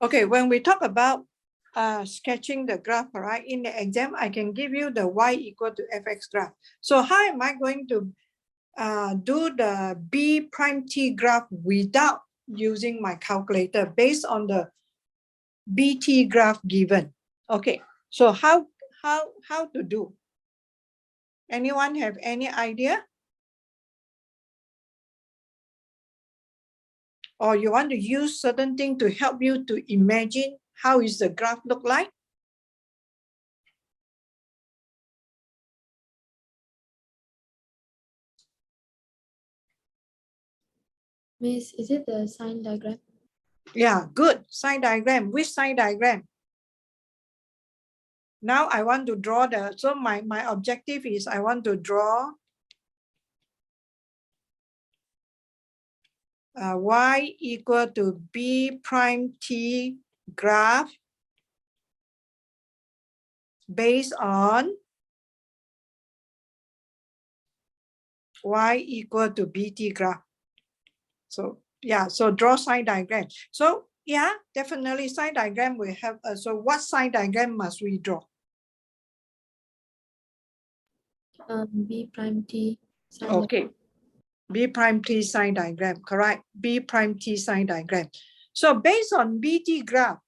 Okay, when we talk about sketching the graph, right? In the exam, I can give you the y equal to fx graph. So how am I going to do the b prime t graph without using my calculator based on the bt graph given? Okay, so how to do? Anyone have any idea? Or you want to use certain thing to help you to imagine how is the graph look like? Miss, is it the sign diagram? Yeah, good. Sign diagram. Which sign diagram? Now I want to draw the, so my objective is I want to draw y equal to b prime t graph based on y equal to bt graph. So yeah, so draw sign diagram. So yeah, definitely sign diagram will have, so what sign diagram must we draw? B prime T sign Okay, b prime t sign diagram, correct? B prime t sign diagram. So based on bt graph,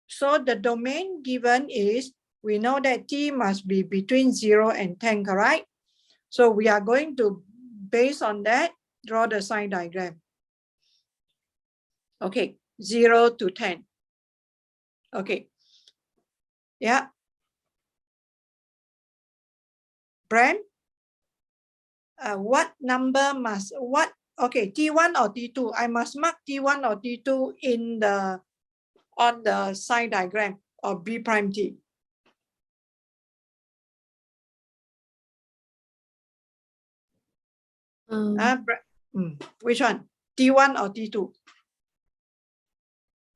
so the domain given is, we know that t must be between 0 and 10, correct? So we are going to, based on that, draw the sign diagram. Okay, 0 to 10. Okay. Yeah. Bram, what number must, what, okay, T1 or T2? I must mark T1 or T2 in the, on the sign diagram of B prime T. Which one? T1 or T2?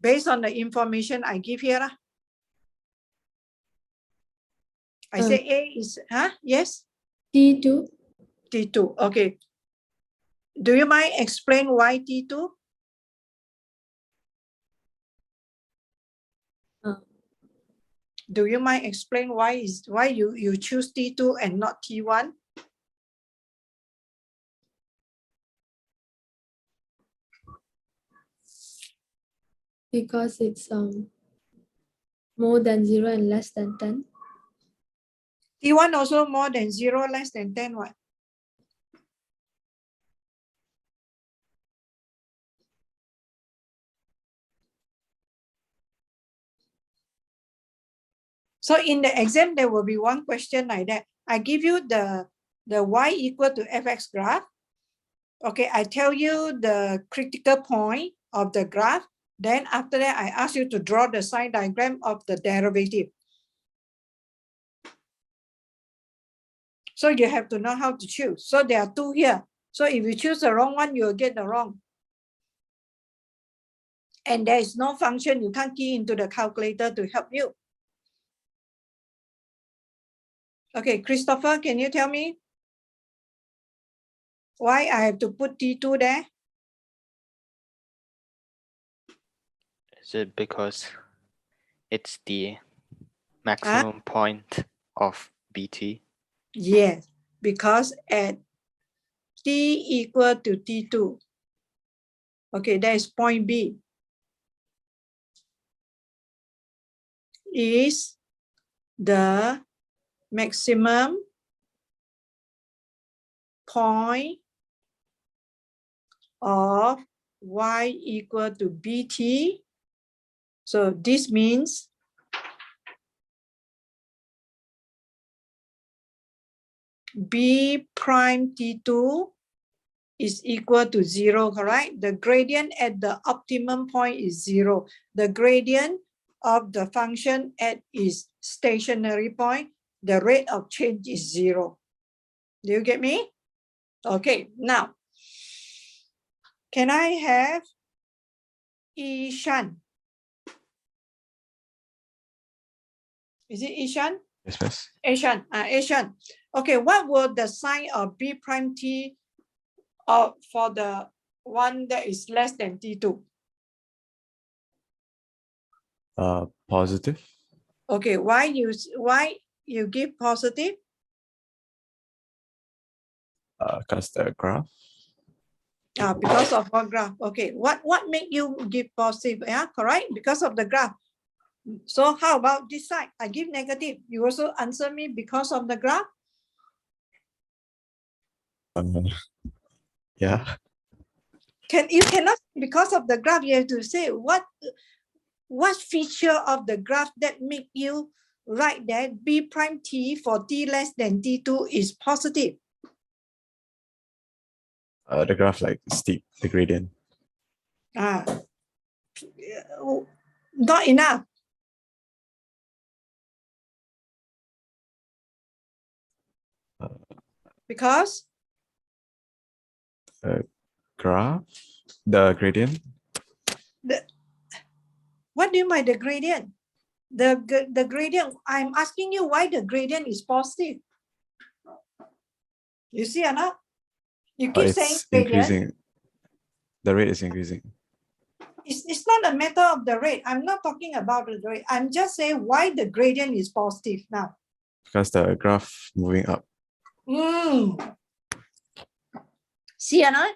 Based on the information I give here. I say A is, yes? T2. T2, okay. Do you mind explain why T2? Do you mind explain why you choose T2 and not T1? Because it's more than 0 and less than 10. T1 also more than 0, less than 10, what? So in the exam, there will be one question like that. I give you the y equal to fx graph. Okay, I tell you the critical point of the graph. Then after that, I ask you to draw the sign diagram of the derivative. So you have to know how to choose. So there are two here. So if you choose the wrong one, you'll get the wrong. And there is no function, you can't key into the calculator to help you. Okay, Christopher, can you tell me why I have to put T2 there? Is it because it's the maximum point of BT? Yes, because at T equal to T2, okay, that is point B, is the maximum point of y equal to BT. So this means B prime T2 is equal to 0, correct? The gradient at the optimum point is 0. The gradient of the function at its stationary point, the rate of change is 0. Do you get me? Okay, now, can I have Ishan? Is it Ishan? Yes, miss. Ishan, Ishan. Okay, what will the sign of B prime T for the one that is less than T2? Positive. Okay, why you give positive? Because the graph. Because of our graph. Okay, what make you give positive? Yeah, correct. Because of the graph. So how about this side? I give negative. You also answer me because of the graph. Yeah. You cannot because of the graph. You have to say what feature of the graph that make you write that b prime t for t less than t2 is positive. The graph like steep, the gradient. Not enough. Because Graph, the gradient. What do you mean by the gradient? The gradient, I'm asking you why the gradient is positive. You see or not? You keep saying It's gradient. increasing. The rate is increasing. It's not a matter of the rate. I'm not talking about the rate. I'm just saying why the gradient is positive now. Because the graph moving up. See or not?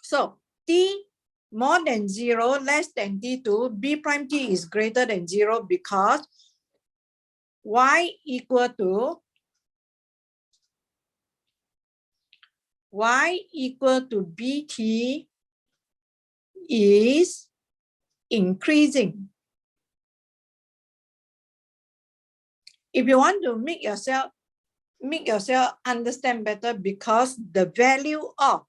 So t more than 0, less than t2, b prime t is greater than 0 because y equal to bt is increasing. If you want to make yourself understand better, because the value of,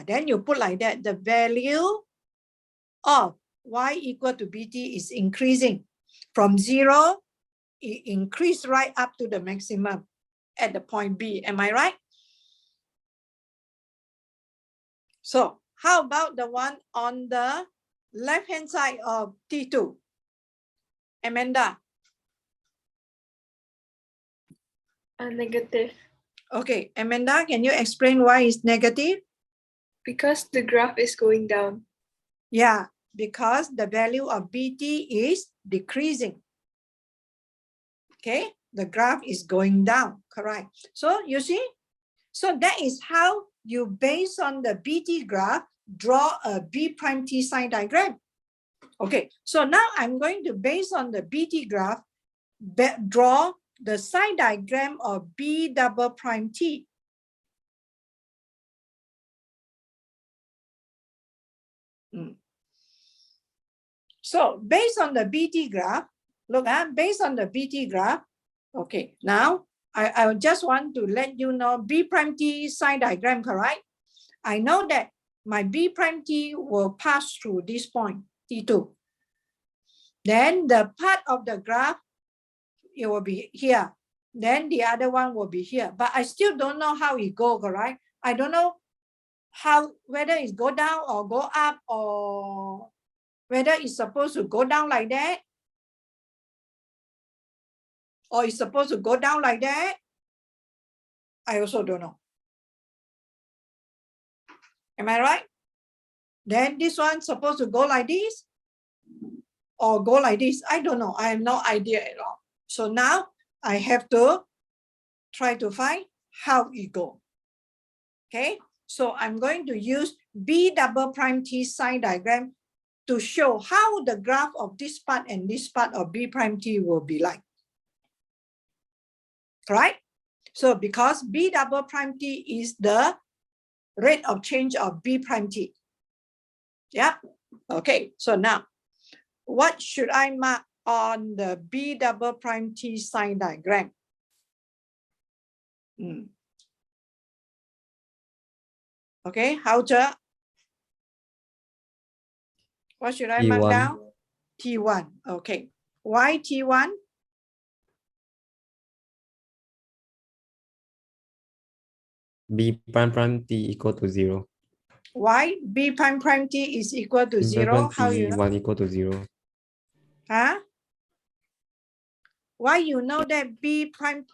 then you put like that, the value of y equal to bt is increasing. From 0, it increased right up to the maximum at the point B. Am I right? So how about the one on the left-hand side of T2? Amanda? Negative. Okay, Amanda, can you explain why it's negative? Because the graph is going down. Yeah, because the value of BT is decreasing. Okay, the graph is going down, correct. So you see, so that is how you, based on the BT graph, draw a B prime T sign diagram. Okay, so now I'm going to, based on the BT graph, draw the sign diagram of B double prime T. So based on the BT graph, look, based on the BT graph, okay, now I just want to let you know B prime T sign diagram, correct? I know that my B prime T will pass through this point, T2. Then the part of the graph, it will be here. Then the other one will be here. But I still don't know how it goes, correct? I don't know how, whether it go down or go up, or whether it's supposed to go down like that, or it's supposed to go down like that. I also don't know. Am I right? Then this one's supposed to go like this or go like this. I don't know. I have no idea at all. So now I have to try to find how it goes. Okay, so I'm going to use B double prime T sign diagram to show how the graph of this part and this part of B prime T will be like. Right? So because B double prime T is the rate of change of B prime T. Yeah. Okay, so now what should I mark on the B double prime T sign diagram? Okay, Hao Zhe, what should I mark down? T1. Okay. Why T1? B prime T equal to 0. Why B prime T is equal to B 0? How you know? T1 equal to 0. Huh? Why you know that B prime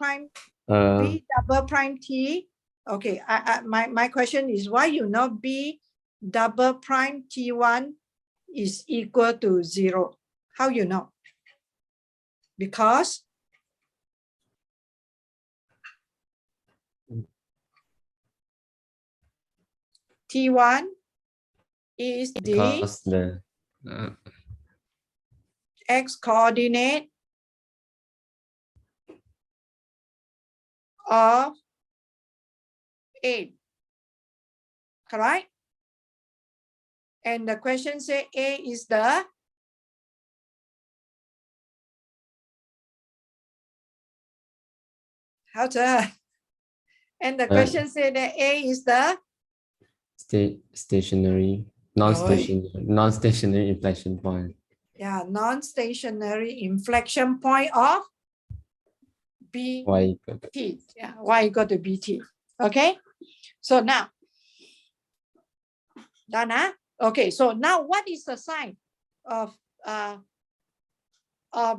B double prime T? Okay, my question is why you know B double prime T1 is equal to 0. How you know? Because T1 is the Because the x coordinate of 8. Correct? And the question say A is the and the question say that A is the stationary, non-stationary inflection point. yeah, non-stationary inflection point of B Y equal to T. Yeah, y equal to BT. Okay. So now, done, huh? Okay. So now what is the sign of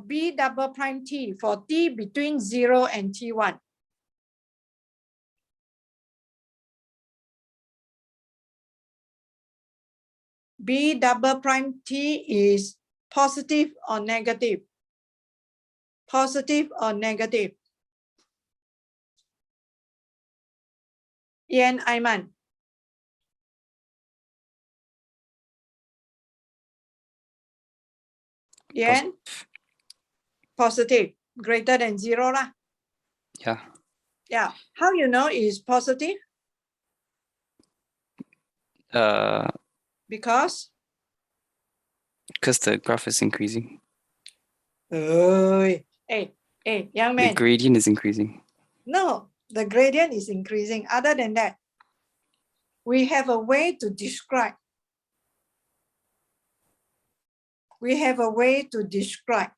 B double prime T for T between 0 and T1? B double prime T is positive or negative? Positive or negative? Ian Ayman. Ian? Positive. Greater than 0 lah. Yeah, Yeah. How you know is positive? Because? because the graph is increasing. Hey, young The man. gradient is increasing. No, the gradient is increasing. Other than that, we have a way to describe. We have a way to describe.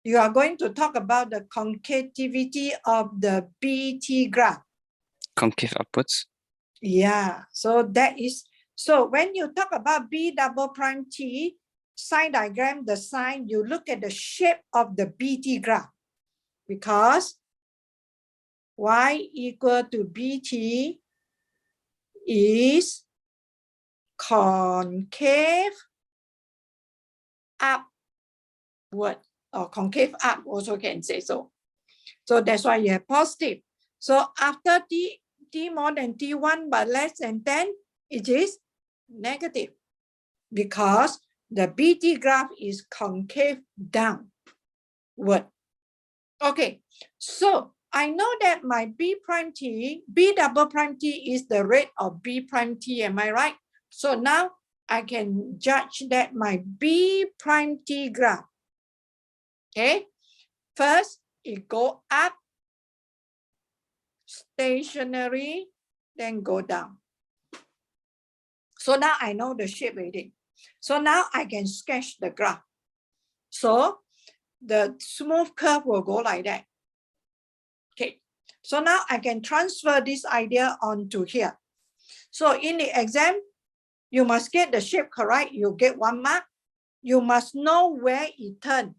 You are going to talk about the concavity of the BT graph. Concave upwards. Yeah, so that is, so when you talk about B double prime T, sign diagram, the sign, you look at the shape of the BT graph because y equal to BT is concave upward or concave up also can say so. So that's why you have positive. So after T more than T1 but less than 10, it is negative because the BT graph is concave downward. Okay, so I know that my B prime T, B double prime T is the rate of B prime T, am I right? So now I can judge that my B prime T graph, okay? First, it go up, stationary, then go down. So now I know the shape already. So now I can sketch the graph. So the smooth curve will go like that. Okay, so now I can transfer this idea onto here. So in the exam, you must get the shape correct. You get 1 mark. You must know where it turns.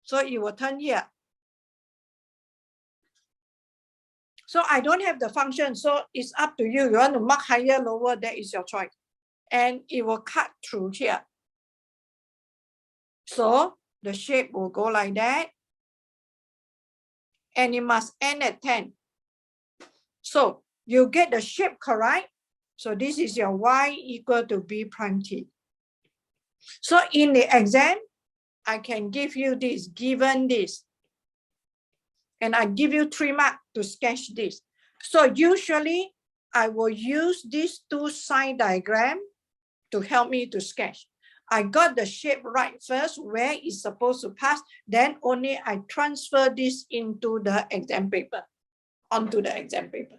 So it will turn here. So I don't have the function. So it's up to you. You want to mark higher, lower, that is your choice. And it will cut through here. So the shape will go like that. And it must end at 10. So you get the shape correct. So this is your y equal to B prime T. So in the exam, I can give you this, given this. And I give you 3 marks to sketch this. So usually I will use these 2 sign diagram to help me to sketch. I got the shape right first, where it's supposed to pass, then only I transfer this into the exam paper, onto the exam paper.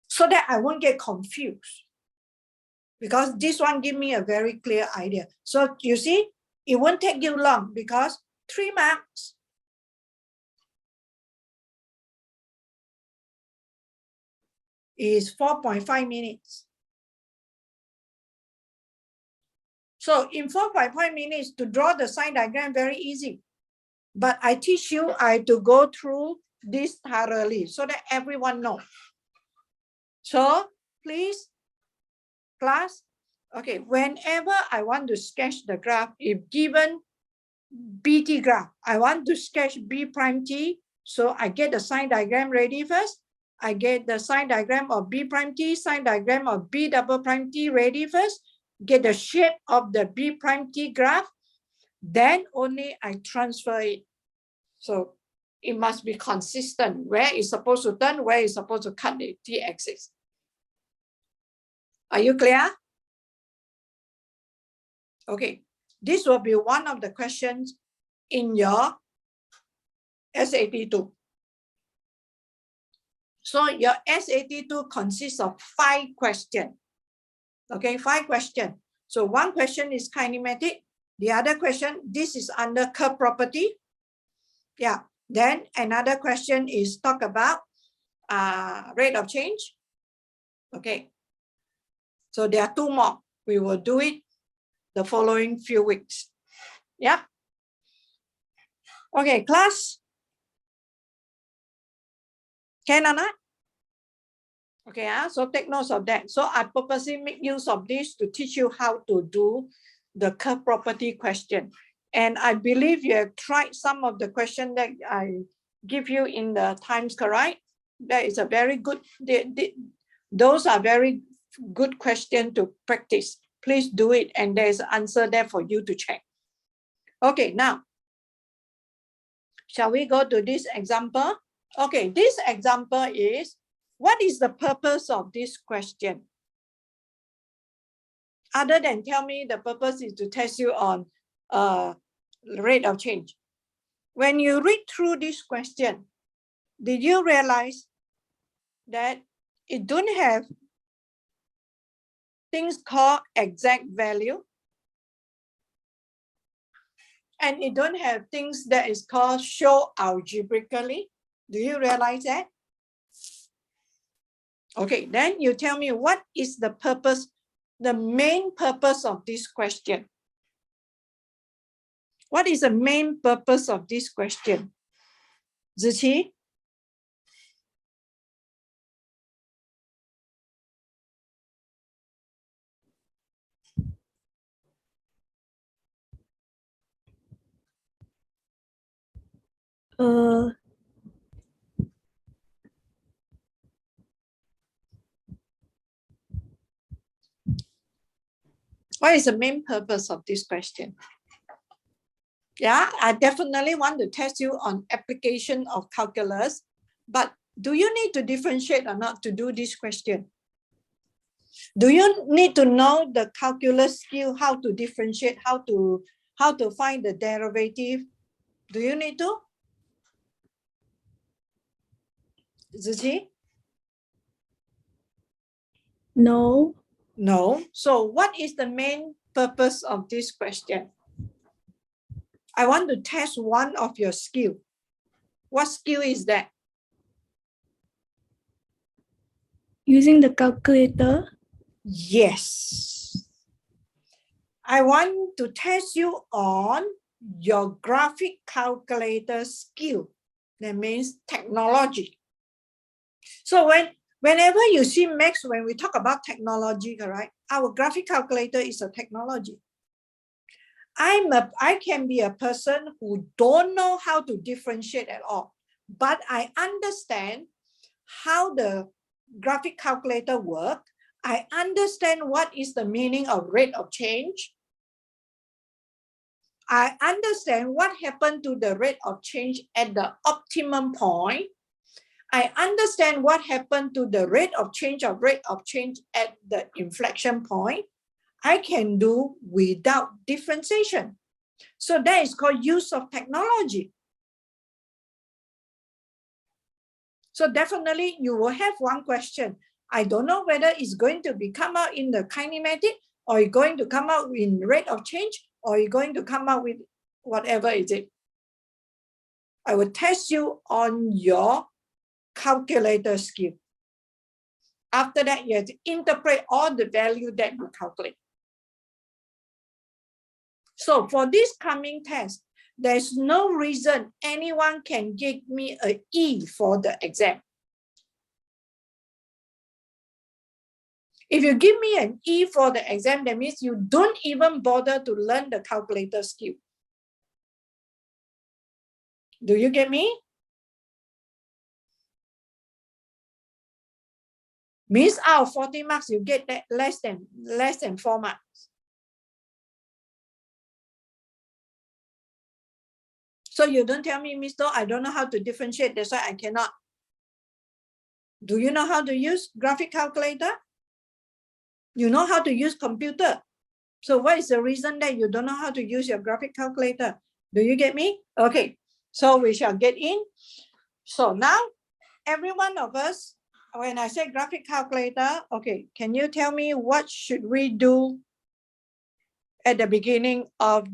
So that I won't get confused. Because this one give me a very clear idea. So you see, it won't take you long because 3 marks is 4.5 minutes. So in 4.5 minutes to draw the sign diagram, very easy. But I teach you, I have to go through this thoroughly so that everyone knows. So please, class, Okay, whenever I want to sketch the graph, if given BT graph, I want to sketch B prime T, so I get the sign diagram ready first. I get the sign diagram of B prime T, sign diagram of B double prime T ready first, get the shape of the B prime T graph, then only I transfer it. So it must be consistent, where it's supposed to turn, where it's supposed to cut the T-axis. Are you clear? Okay, this will be one of the questions in your SAT2. So your SAT2 consists of 5 questions. Okay, 5 questions. So one question is kinematic. The other question, this is under curve property. Yeah. Then another question is talk about rate of change. Okay. So there are 2 more. We will do it the following few weeks. Yeah. Okay, class. Can or not? Okay, so take notes of that. So I purposely make use of this to teach you how to do the curve property question. And I believe you have tried some of the questions that I give you in the Times Correct. That is a very good, those are very good questions to practice. Please do it, and there's an answer there for you to check. Okay, now, shall we go to this example? Okay, this example is, what is the purpose of this question? Other than tell me the purpose is to test you on rate of change. When you read through this question, did you realize that it don't have things called exact value? And it don't have things that is called show algebraically. Do you realize that? Okay, then you tell me what is the purpose, the main purpose of this question? What is the main purpose of this question? Ziqi? What is the main purpose of this question? Yeah, I definitely want to test you on application of calculus, but do you need to differentiate or not to do this question? Do you need to know the calculus skill, how to differentiate, how to find the derivative? Do you need to? Ziqi? No. No. So what is the main purpose of this question? I want to test one of your skill. What skill is that? Using the calculator. Yes. I want to test you on your graphic calculator skill. That means technology. So whenever you see Max, when we talk about technology, correct? Our graphic calculator is a technology. I can be a person who don't know how to differentiate at all, but I understand how the graphic calculator works. I understand what is the meaning of rate of change. I understand what happened to the rate of change at the optimum point. I understand what happened to the rate of change at the inflection point. I can do without differentiation. So that is called use of technology. So definitely you will have one question. I don't know whether it's going to be come out in the kinematic, or it's going to come out in rate of change, or you're going to come out with whatever is it. I will test you on your calculator skill. After that, you have to interpret all the value that you calculate. So for this coming test, there's no reason anyone can give me an E for the exam. If you give me an E for the exam, that means you don't even bother to learn the calculator skill. Do you get me? Means out of 40 marks, you get that less than 4 marks. So you don't tell me, Miss Do, I don't know how to differentiate, that's why I cannot. Do you know how to use graphic calculator? You know how to use computer. So what is the reason that you don't know how to use your graphic calculator? Do you get me? Okay, so we shall get in. So now, every one of us, when I say graphic calculator, okay, can you tell me what should we do at the beginning of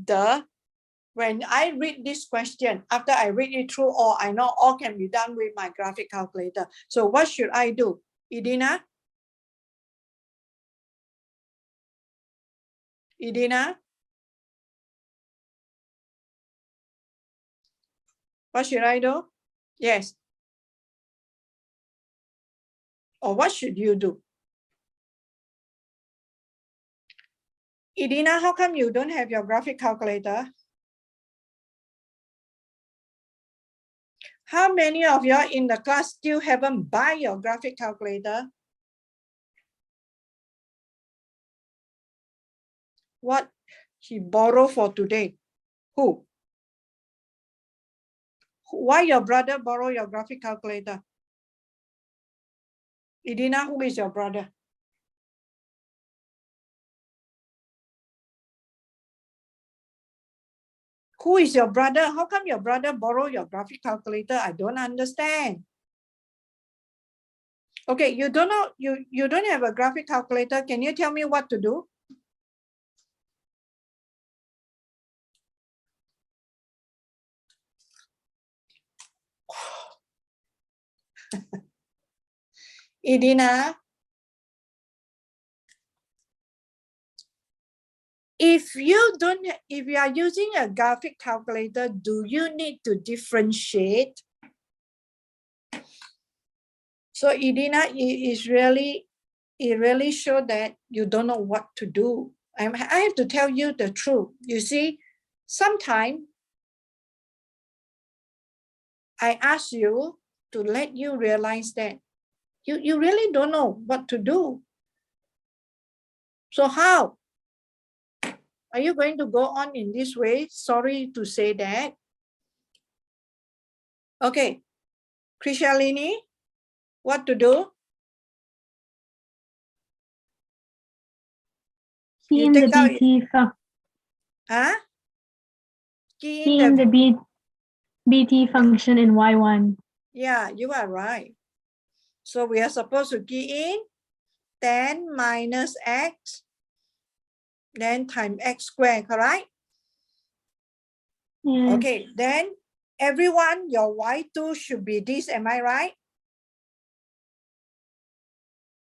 when I read this question, after I read it through all, I know all can be done with my graphic calculator. So what should I do? Edina? Edina? What should I do? Yes. Or what should you do? Edina, how come you don't have your graphic calculator? How many of you in the class still haven't buy your graphic calculator? What he borrowed for today? Who? Why your brother borrow your graphic calculator? Edina, who is your brother? Who is your brother? How come your brother borrow your graphic calculator? I don't understand. Okay, you don't know, you don't have a graphic calculator. Can you tell me what to do? Edina, if you are using a graphic calculator, do you need to differentiate? So Edina, it really shows that you don't know what to do. I have to tell you the truth. You see, sometimes I ask you to let you realize that you really don't know what to do. So how? Are you going to go on in this way? Sorry to say that. Okay, Krishalini, what to do? Key You in the take out- BT Huh? key in the BT function in Y1. Yeah, you are right. So we are supposed to key in 10 minus x, then times x squared, correct? Yes. Okay, then everyone, your y2 should be this, am I right?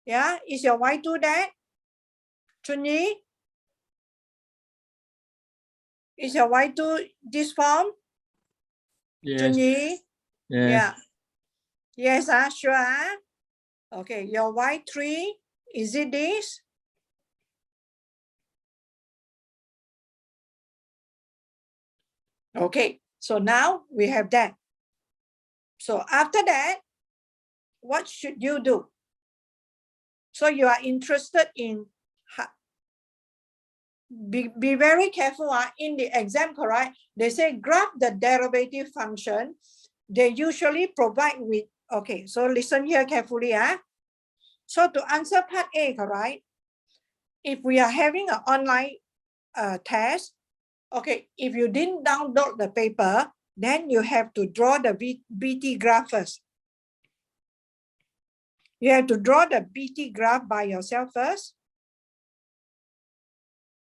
Yeah, is your y2 that? Chunyi? Is your y2 this form? Yes. Chunyi? Yes. Yeah. Yes, sure. Okay, your y3, is it this? Okay, so now we have that. So after that, what should you do? So you are interested in, be very careful in the exam, correct? They say graph the derivative function. They usually provide with, okay, so listen here carefully. So to answer part A, correct? If we are having an online test, okay, if you didn't download the paper, then you have to draw the BT graph first. You have to draw the BT graph by yourself first.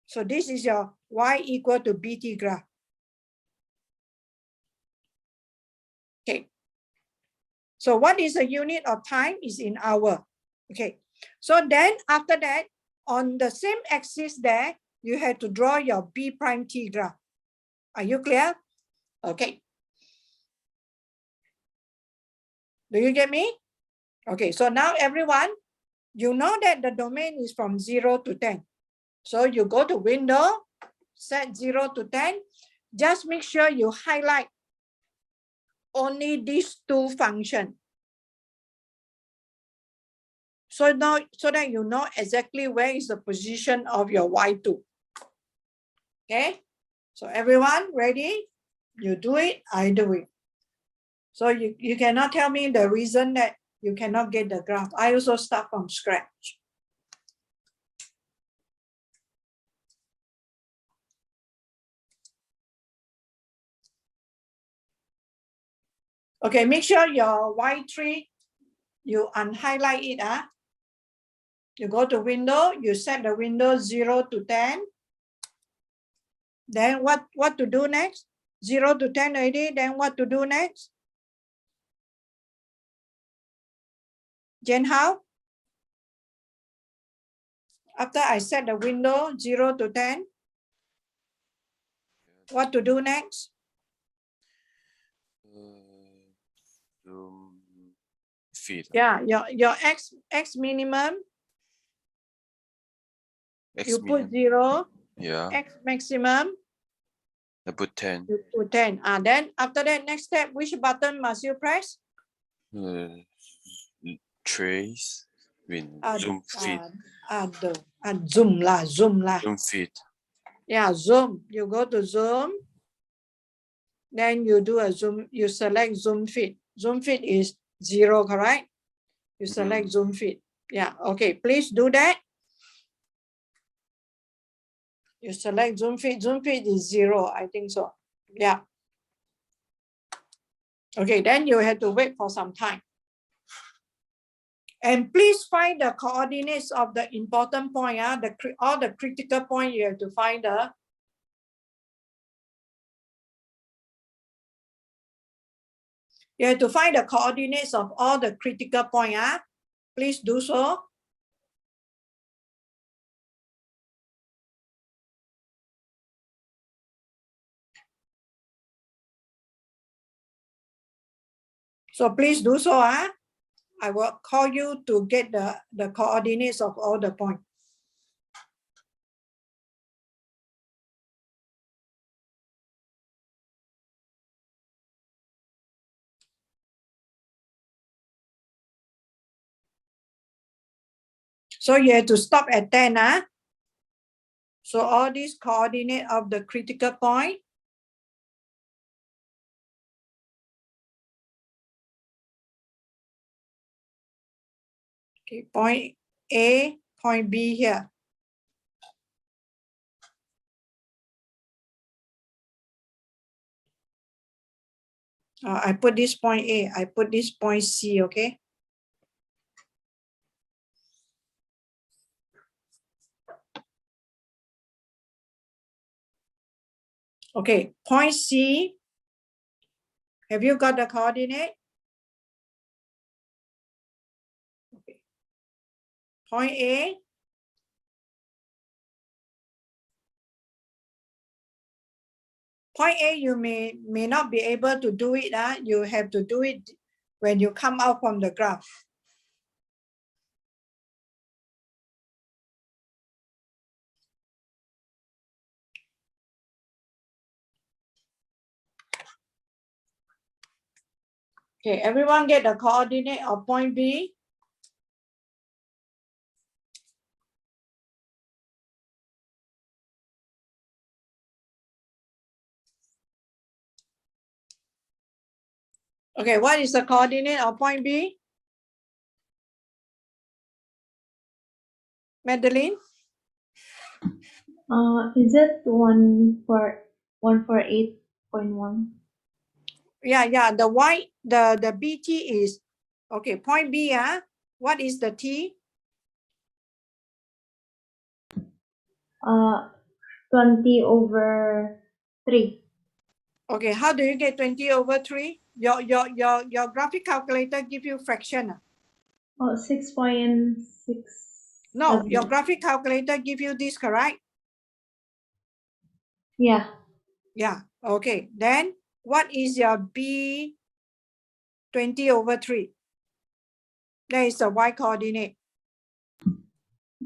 So this is your y equal to BT graph. Okay. So what is the unit of time is in hour. Okay. So then after that, on the same axis there, you have to draw your B prime T graph. Are you clear? Okay. Do you get me? Okay, so now everyone, You know that the domain is from 0 to 10. So you go to window, set 0 to 10. Just make sure you highlight only these two functions. So now, so that you know exactly where is the position of your Y2. Okay, so everyone ready? You do it, I do it. So you cannot tell me the reason that you cannot get the graph. I also start from scratch. Okay, make sure your Y3, you unhighlight it. You go to window, you set the window 0 to 10. Then what to do next? 0 to 10 already, then what to do next? Jen, how? After I set the window 0 to 10, what to do next? Zoom fit. Yeah, your X minimum, X you put minimum. 0, Yeah, X maximum, I put 10. you put 10. Then after that, next step, which button must you press? Trace with zoom fit. Zoom lah, zoom lah. Zoom fit. Yeah, zoom. You go to zoom. Then you do a zoom, you select zoom fit. Zoom fit is 0, correct? You select zoom fit. Yeah, okay, please do that. You select zoom fit. Zoom fit is 0, I think so. Yeah. Okay, then you have to wait for some time. And please find the coordinates of the important point. All the critical point you have to find the. You have to find the coordinates of all the critical point. Please do so. So please do so. I will call you to get the coordinates of all the points. So you have to stop at 10. So all these coordinate of the critical point. Okay, point A, point B here. I put this point A, I put this point C, okay? Okay, point C. Have you got the coordinate? Okay. Point A. Point A, you may not be able to do it. You have to do it when you come out from the graph. Okay, everyone get the coordinate of point B. Okay, what is the coordinate of point B? Madeline? Is it 148.1? Yeah, the Y, the BT is, okay, point B, what is the T? 20/3. Okay, how do you get 20/3? Your graphic calculator give you fraction. Oh, 6.6. No, your graphic calculator give you this, correct? Yeah. Yeah, okay. Then what is your B 20/3? That is the Y coordinate.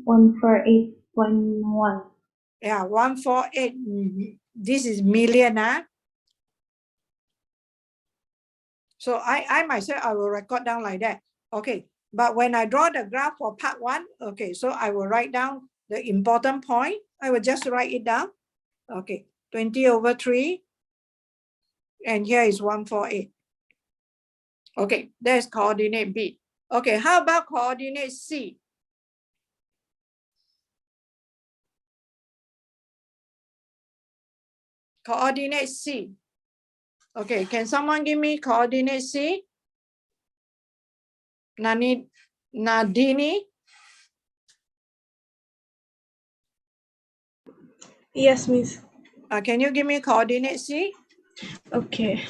148.1. Yeah, 148. This is million, huh? So I myself, I will record down like that. Okay, but when I draw the graph for part 1, okay, so I will write down the important point. I will just write it down. Okay, 20/3. And here is 148. Okay, there's coordinate B. Okay, how about coordinate C? Coordinate C. Okay, can someone give me coordinate C? Nadini? Yes, Miss. Can you give me coordinate C? Okay.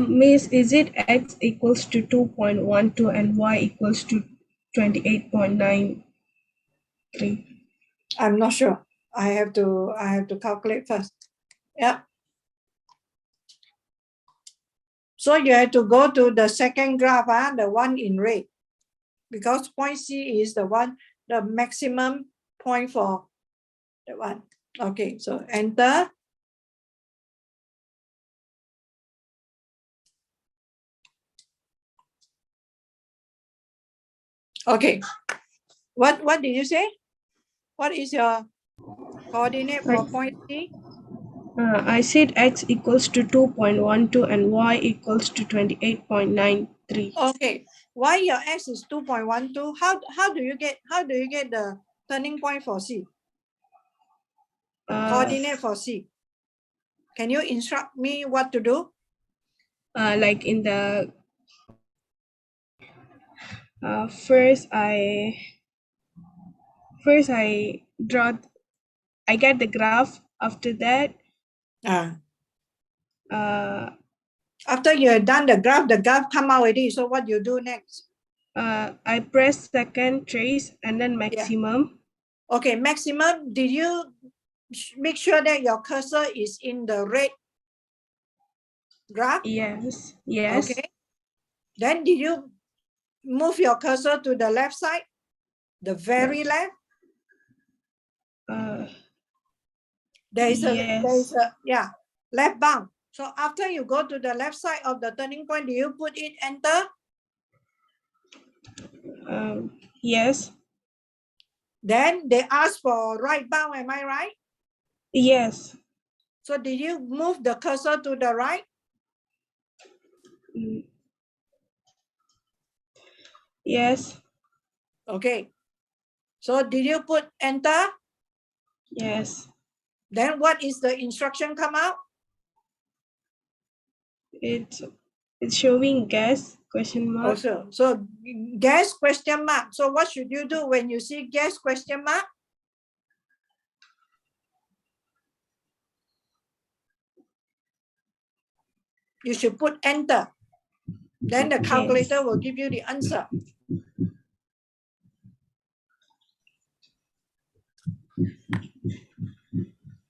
Miss, is it x equals to 2.12 and y equals to 28.93? I'm not sure. I have to calculate first. Yeah. So you have to go to the second graph, the one in red, because point C is the one, the maximum point for the one. Okay, so enter. Okay, what did you say? What is your coordinate for point C? I said x equals to 2.12 and y equals to 28.93. Okay, why your x is 2.12? How do you get the turning point for C? Coordinate for C. Can you instruct me what to do? Like in the first I get the graph. After that, after you have done the graph come out already. So what you do next? I press second trace and then maximum. Yeah. Okay, maximum. Did you make sure that your cursor is in the red graph? Yes. Yes. Okay. Then did you move your cursor to the left side? The very left? There is a left bound. So after you go to the left side of the turning point, do you put it enter? Yes. Then they ask for right bound, am I right? Yes. So did you move the cursor to the right? Yes. Okay. So did you put enter? Yes. Then what is the instruction come out? It's showing guess question mark. Also, so guess question mark. So what should you do when you see guess question mark? You should put enter. Then the calculator will give you the answer.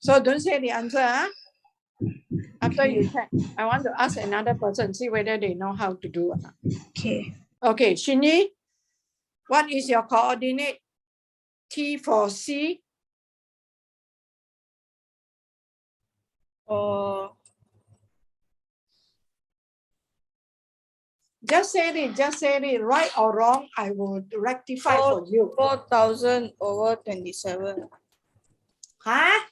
So don't say the answer. After you check, I want to ask another person, see whether they know how to do it. Okay. Okay, Shini, what is your coordinate T for C? Just say it, right or wrong, I will rectify for you. 4,000/27. Huh?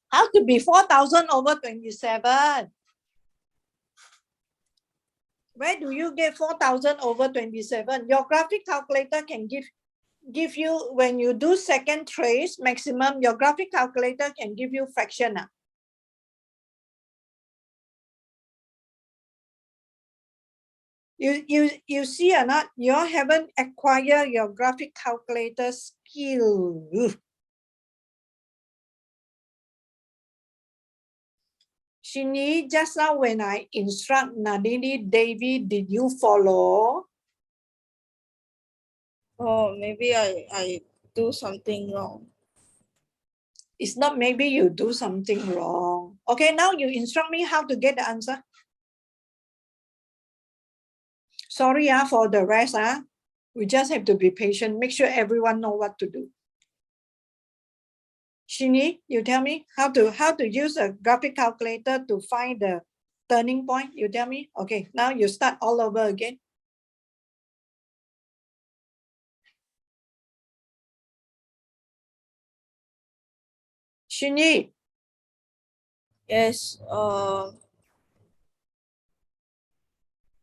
How to be 4,000/27? Where do you get 4,000/27? Your graphic calculator can give you, when you do second trace maximum, your graphic calculator can give you fraction. You see or not? You haven't acquired your graphic calculator skill. Shini, just now when I instruct Nadini, David, did you follow? Oh, maybe I do something wrong. It's not maybe you do something wrong. Okay, now you instruct me how to get the answer. Sorry for the rest. We just have to be patient. Make sure everyone know what to do. Shini, you tell me how to use a graphic calculator to find the turning point. You tell me. Okay, now you start all over again. Shini. Yes.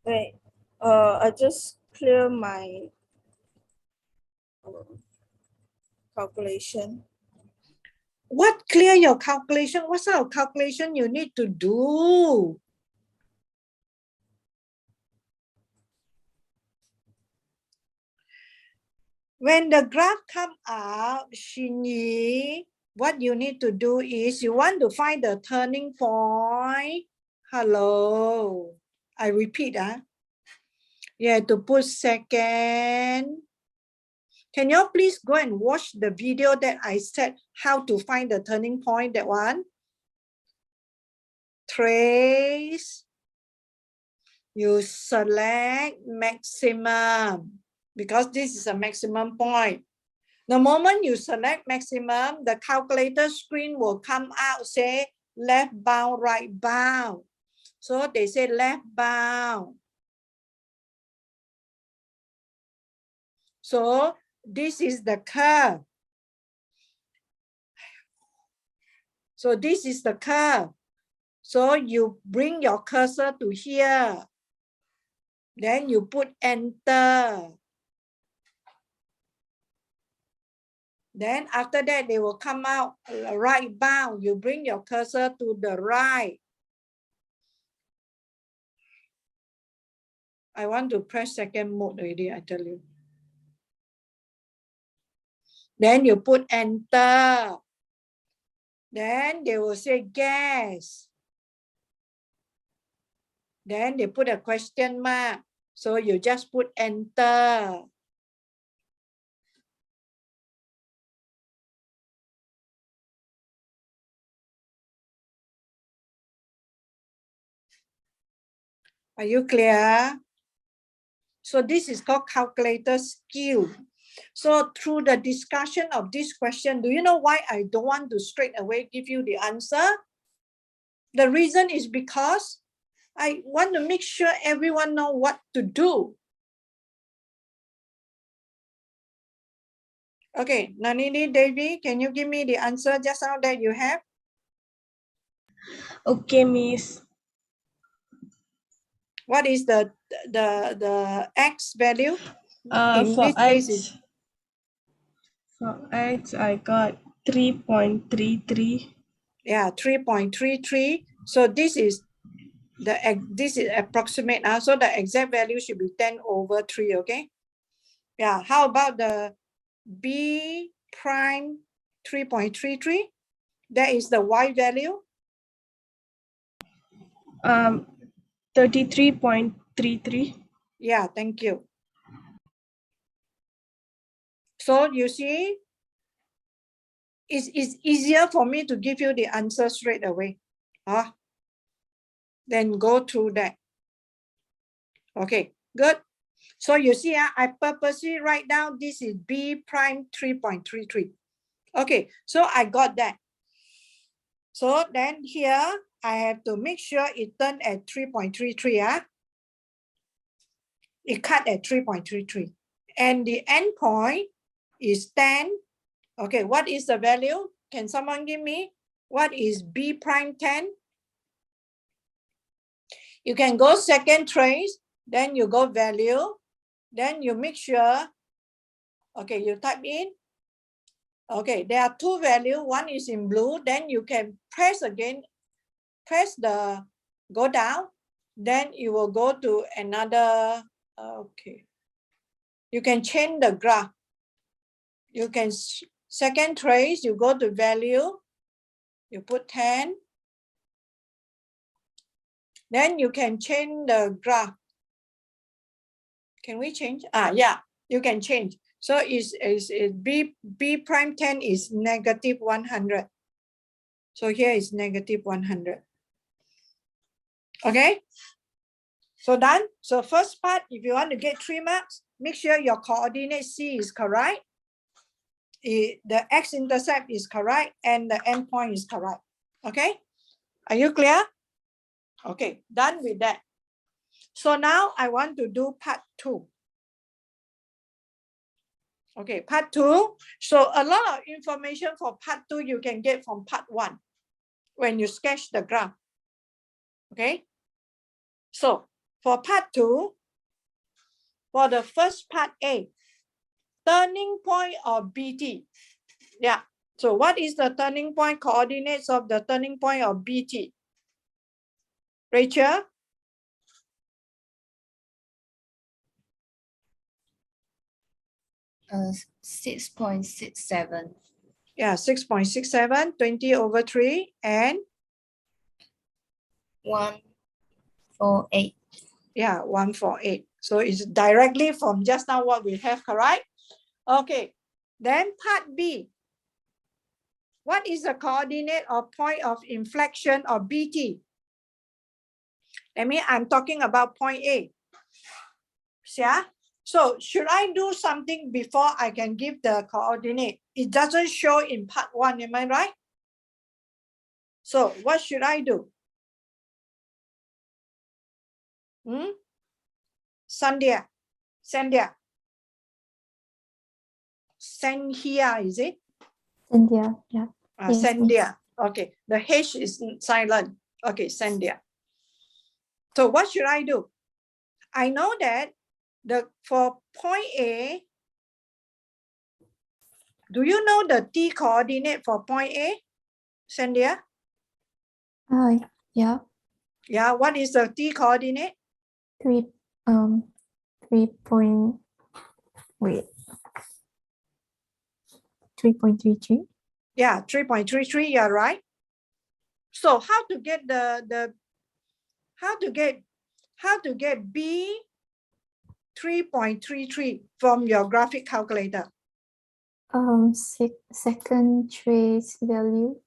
Wait. I just clear my calculation. What clear your calculation? What's our calculation you need to do? When the graph come out, Shinyi, what you need to do is you want to find the turning point. Hello. I repeat. You have to put second. Can you please go and watch the video that I said how to find the turning point, that one? Trace. You select maximum because this is a maximum point. The moment you select maximum, the calculator screen will come out, say left bound, right bound. So they say left bound. So this is the curve. So this is the curve. So you bring your cursor to here. Then you put enter. Then after that, they will come out right bound. You bring your cursor to the right. I want to press second mode already, I tell you. Then you put enter. Then they will say guess. Then they put a question mark. So you just put enter. Are you clear? So this is called calculator skill. So through the discussion of this question, do you know why I don't want to straight away give you the answer? The reason is because I want to make sure everyone know what to do. Okay, Nanini Devi, can you give me the answer just now that you have? Okay, Miss. What is the X value? In For this case, I got 3.33. yeah, 3.33. So this is approximate. So the exact value should be 10/3. Okay. Yeah. How about the B prime 3.33? That is the Y value. 33.33. Yeah. Thank you. So you see, it's easier for me to give you the answer straight away. Then go through that. Okay, good. So you see, I purposely write down this is B prime 3.33. Okay, so I got that. So then here, I have to make sure it turned at 3.33. It cut at 3.33. And the end point is 10. Okay, what is the value? Can someone give me? What is B prime 10? You can go second trace, then you go value, then you make sure, okay, you type in. Okay, there are two values, one is in blue, then you can press again, press the, go down, then you will go to another, okay. You can change the graph. You can, second trace, you go to value, you put 10. Then you can change the graph. Can we change? Yeah, you can change. So is B prime 10 is -100. So here is negative 100. Okay. So done. So first part, if you want to get 3 marks, make sure your coordinate C is correct. The x-intercept is correct and the endpoint is correct. Okay. Are you clear? Okay, done with that. So now I want to do part 2. Okay, part 2. So a lot of information for part 2 you can get from part 1 when you sketch the graph. Okay. So for part 2, for the first part A, turning point of BT. Yeah. So what is the turning point coordinates of the turning point of BT? Rachel? Uh, 6.67. Yeah, 6.67, 20 over 3, and 148. yeah, 148. So it's directly from just now what we have, correct? Okay, then part B. What is the coordinate or point of inflection of BT? I mean, I'm talking about point A. Yeah. So should I do something before I can give the coordinate? It doesn't show in part 1, am I right? So what should I do? Sandhya. Sandhya, is it? Sandhya, yeah. Yes, Sandhya. Okay, the H is silent. Okay, Sandhya. So what should I do? I know that for point A, do you know the T coordinate for point A, Sandhya? Yeah. Yeah, what is the T coordinate? 3 3.33. Yeah, 3.33, you're right. So how to get how to get B 3.33 from your graphic calculator? Second trace value.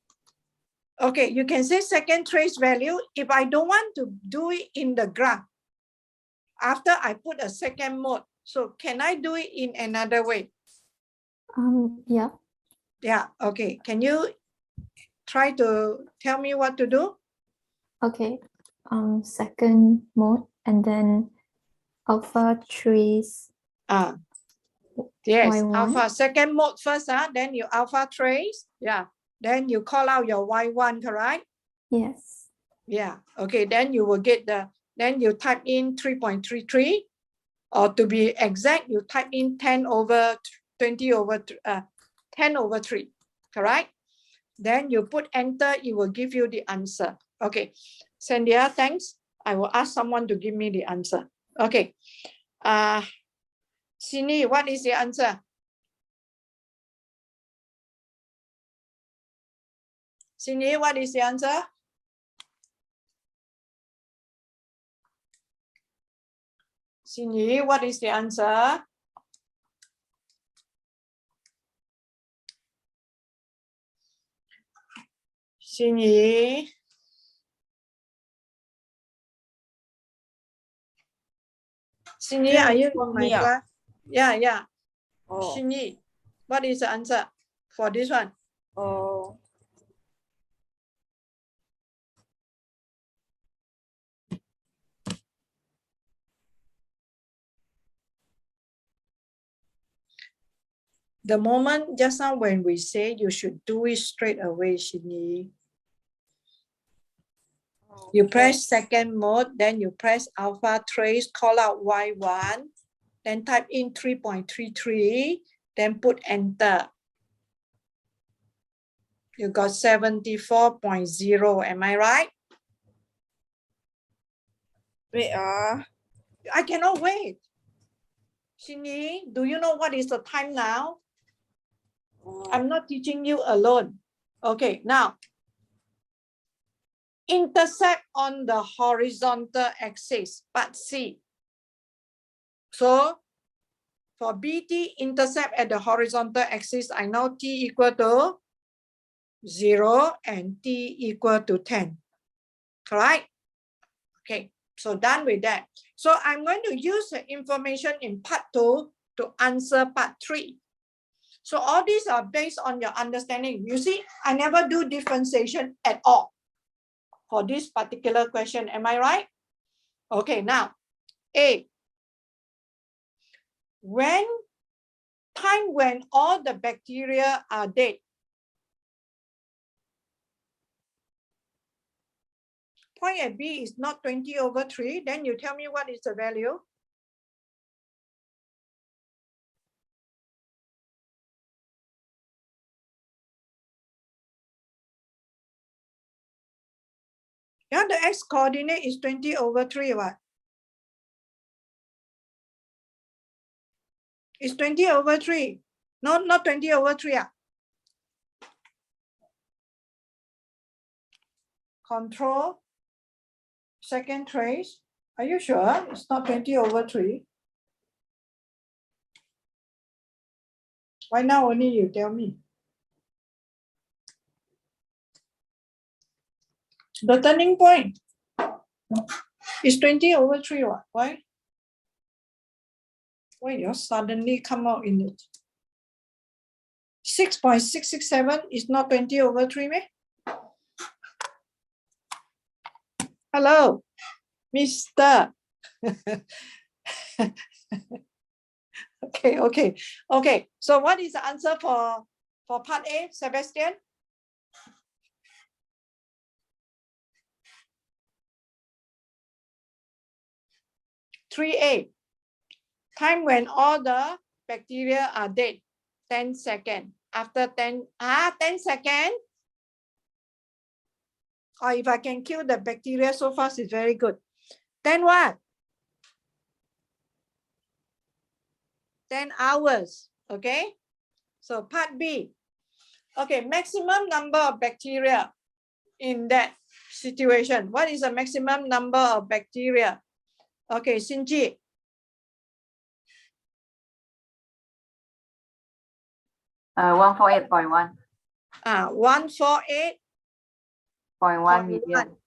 Okay, you can say second trace value. If I don't want to do it in the graph, after I put a second mode, so can I do it in another way? Yeah. Yeah, okay. Can you try to tell me what to do? Okay. Second mode and then alpha trace. Yes, Y1. alpha second mode first, then you alpha trace. Yeah. Then you call out your Y1, correct? Yes. Yeah. Okay, then you will get then you type in 3.33, or to be exact, you type in 10 over 20 over 10 over 3, correct? Then you put enter, it will give you the answer. Okay, Sandhya, thanks. I will ask someone to give me the answer. Okay. Sini, what is the answer? Sini, what is the answer? Sini, what is the answer? Sini. Sini, are you in my class? Yeah. Sini, what is the answer for this one? The moment just now when we say you should do it straight away, Sini. You press second mode, then you press alpha trace, call out Y1, then type in 3.33, then put enter. You got 74.0, am I right? Wait, I cannot wait. Sini, do you know what is the time now? I'm not teaching you alone. Okay, now, intercept on the horizontal axis, part C. So, for BT intercept at the horizontal axis, I know T equal to 0 and t equal to 10. Correct? Okay, so done with that. So I'm going to use the information in part 2 to answer part 3. So all these are based on your understanding. You see, I never do differentiation at all for this particular question. Am I right? Okay, now, A. Time when all the bacteria are dead. Point at B is not 20/3. Then you tell me what is the value. Yeah, the x coordinate is 20/3. What? It's 20/3. No, not 20/3. Control. Second trace. Are you sure it's not 20/3? Why now only you tell me? The turning point is 20/3. What? Why? Why you suddenly come out in it? 6.667 is not 20/3, meh? Hello, Mr. Okay. So what is the answer for part A, Sebastian? (3A). Time when all the bacteria are dead. 10 seconds. After 10 seconds. Or if I can kill the bacteria so fast, it's very good. Then what? 10 hours. Okay. So part B. Okay, maximum number of bacteria in that situation. What is the maximum number of bacteria? Okay, Sinji. 148.1. 148.1 million.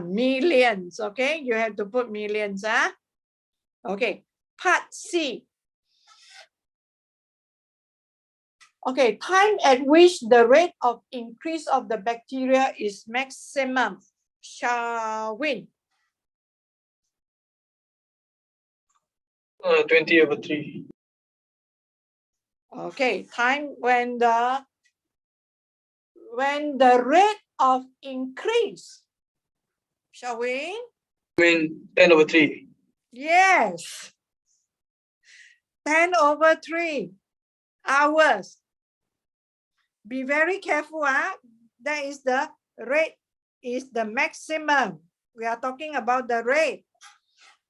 Millions. Okay, you have to put millions. Okay, part C. Okay, time at which the rate of increase of the bacteria is maximum. Sharwin. 20/3. Okay, time when the rate of increase. Shall we? 10/3. Yes. 10/3 hours. Be very careful. That is the rate, is the maximum. We are talking about the rate.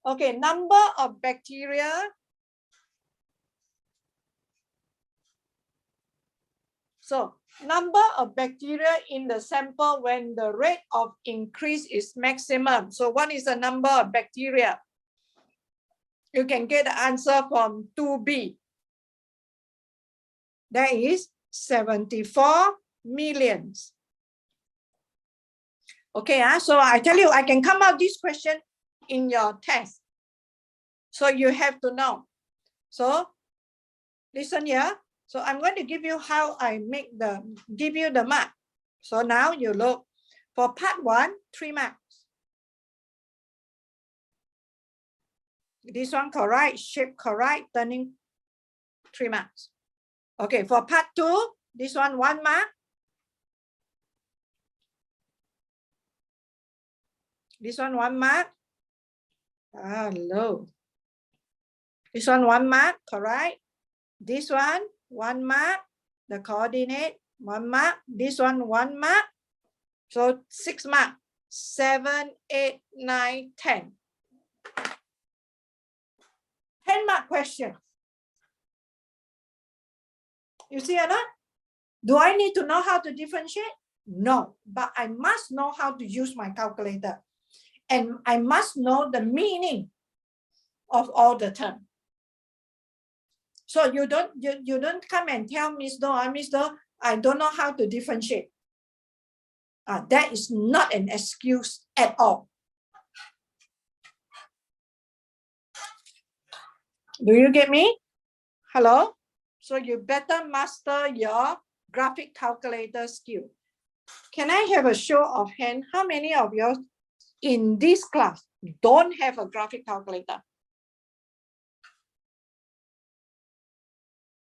Okay, number of bacteria. So, number of bacteria in the sample when the rate of increase is maximum. So, what is the number of bacteria? You can get the answer from 2B. That is 74 millions. Okay, so I tell you, I can come out this question in your test. So you have to know. So listen here. So I'm going to give you how I give you the mark. So now you look for part 1, 3 marks. This one correct, shape correct, turning 3 marks. Okay, for part 2, this one 1 mark. This one 1 mark. Hello. This one 1 mark, correct. This one 1 mark. The coordinate 1 mark. This one 1 mark. So 6 mark. 7, 8, 9, 10. 10 mark question. You see or not? Do I need to know how to differentiate? No, but I must know how to use my calculator. And I must know the meaning of all the terms. So you don't come and tell Miss Do, I don't know how to differentiate. That is not an excuse at all. Do you get me? Hello? So you better master your graphic calculator skill. Can I have a show of hand? How many of you in this class don't have a graphic calculator?